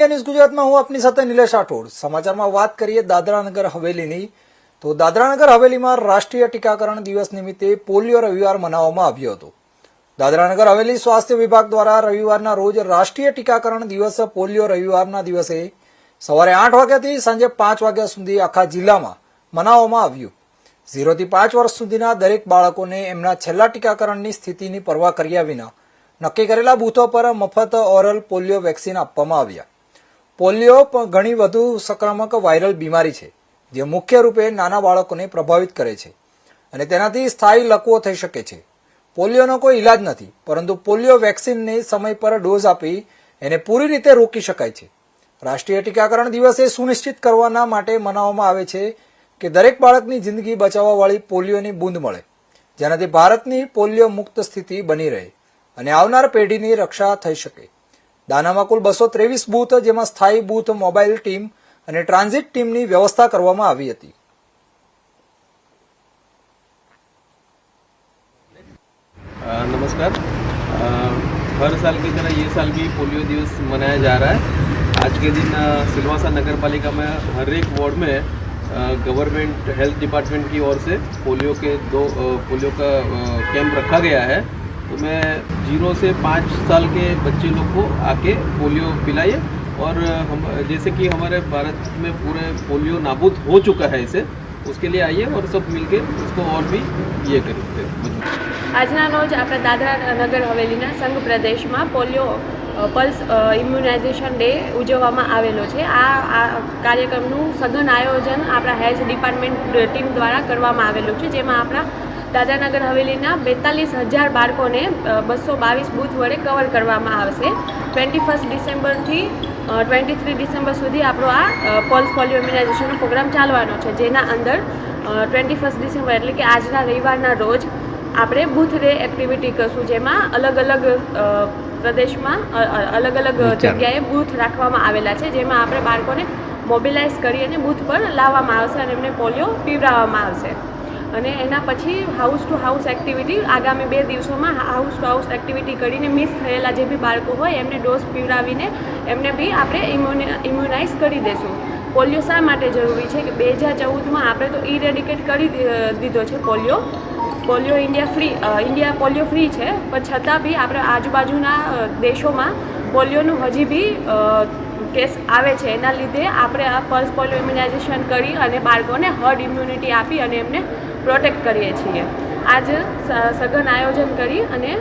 News ગુજરાતમાં હું આપની સાથે નિલેશ રાઠોડ। સમાચારમાં વાત કરીએ દાદરાનગર હવેલીની તો દાદરાનગર હવેલીમાં રાષ્ટ્રીય ટીકાકરણ દિવસ નિમિત્તે પોલિયો રવિવાર મનાવવામાં આવ્યો હતો। દાદરાનગર હવેલી સ્વાસ્થ્ય વિભાગ દ્વારા રવિવારના રોજ રાષ્ટ્રીય ટીકાકરણ દિવસ પોલિયો રવિવારના દિવસે સવારે 8 વાગ્યાથી સાંજે 5 વાગ્યા સુધી આખા જિલ્લામાં મનાવવામાં આવ્યું। 0 થી 5 વર્ષ સુધીના દરેક બાળકોને એમના છેલ્લા ટીકાકરણની સ્થિતિની પરવા કર્યા વિના નક્કી કરેલા બૂથો પર મફત ઓરલ પોલિયો વેક્સિન આપવામાં આવ્યા। પોલિયો ઘણી વધુ સંક્રામક વાયરલ બીમારી છે જે મુખ્ય રૂપે નાના બાળકોને પ્રભાવિત કરે છે અને તેનાથી સ્થાયી લકવો થઈ શકે છે। પોલિયોનો કોઈ ઇલાજ નથી, પરંતુ પોલિયો વેક્સિનને સમય પર ડોઝ આપી એને પૂરી રીતે રોકી શકાય છે। રાષ્ટ્રીય ટીકાકરણ દિવસે સુનિશ્ચિત કરવાના માટે મનાવવામાં આવે છે કે દરેક બાળકની જિંદગી બચાવવાવાળી પોલિયોની બૂંદ મળે, જેનાથી ભારતની પોલિયો મુક્ત સ્થિતિ બની રહે અને આવનાર પેઢીની રક્ષા થઈ શકે। દાનામાં કુલ 223 બૂથ, જેમાં સ્થાયી બૂથ, મોબાઈલ ટીમ અને ટ્રાન્ઝિટ ટીમની વ્યવસ્થા કરવામાં આવી હતી। नमस्कार। हर साल की तरह ये साल भी पोलियो दिवस मनाया जा रहा है। आज के दिन सिलवासा नगर पालिका में हर एक वार्ड में गवर्नमेंट हेल्थ डिपार्टमेंट की ओर से पोलियो का कैंप रखा गया है। तो मैं 0 से 5 साल के बच्चे लोग को आके पोलियो पिलाइए और हम जैसे कि हमारे भारत में पूरे पोलियो नाबूद हो चुका है इसे, उसके लिए आइए और सब मिलके उसको और भी ये करते हैं। આજના રોજ આપણે દાદરા નગર હવેલીના સંઘ પ્રદેશમાં પોલિયો પલ્સ ઇમ્યુનાઇઝેશન ડે ઉજવવામાં આવેલો છે। આ કાર્યક્રમનું સઘન આયોજન આપણા હેલ્થ ડિપાર્ટમેન્ટ ટીમ દ્વારા કરવામાં આવેલું છે, જેમાં આપણા દાદરાનગર હવેલીના 42,000 બાળકોને 222 બૂથ વડે કવર કરવામાં આવશે। 21 ડિસેમ્બરથી 23 ડિસેમ્બર સુધી આપણો આ પલ્સ પોલિયો ઇમ્યુનાઇઝેશનનો પ્રોગ્રામ ચાલવાનો છે, જેના અંદર 21 ડિસેમ્બર એટલે કે આજના રવિવારના રોજ આપણે બૂથ ડે એક્ટિવિટી કરશું, જેમાં અલગ અલગ પ્રદેશમાં અલગ અલગ જગ્યાએ બૂથ રાખવામાં આવેલા છે, જેમાં આપણે બાળકોને મોબિલાઇઝ કરી અને બૂથ પર લાવવામાં આવશે અને એમને પોલિયો પીવડાવવામાં આવશે। અને એના પછી હાઉસ ટુ હાઉસ એક્ટિવિટી આગામી 2 દિવસોમાં હાઉસ ટુ હાઉસ એક્ટિવિટી કરીને મિસ થયેલા જે બી બાળકો હોય એમને ડોઝ પીવડાવીને એમને બી આપણે ઇમ્યુનાઇઝ કરી દઈશું। પોલિયો શા માટે જરૂરી છે કે 2014માં આપણે તો ઇરેડિકેટ કરી દીધો છે પોલિયો ઇન્ડિયા પોલિયો ફ્રી છે, પણ છતાં બી આપણે આજુબાજુના દેશોમાં પોલિયોનું હજી બી કેસ આવે છે। એના લીધે આપણે આ પલ્સ પોલિયો ઇમ્યુનાઇઝેશન કરી અને બાળકોને હર્ડ ઇમ્યુનિટી આપી અને એમને પ્રોટેક્ટ કરીએ છીએ। આજ સઘન આયોજન કરી અને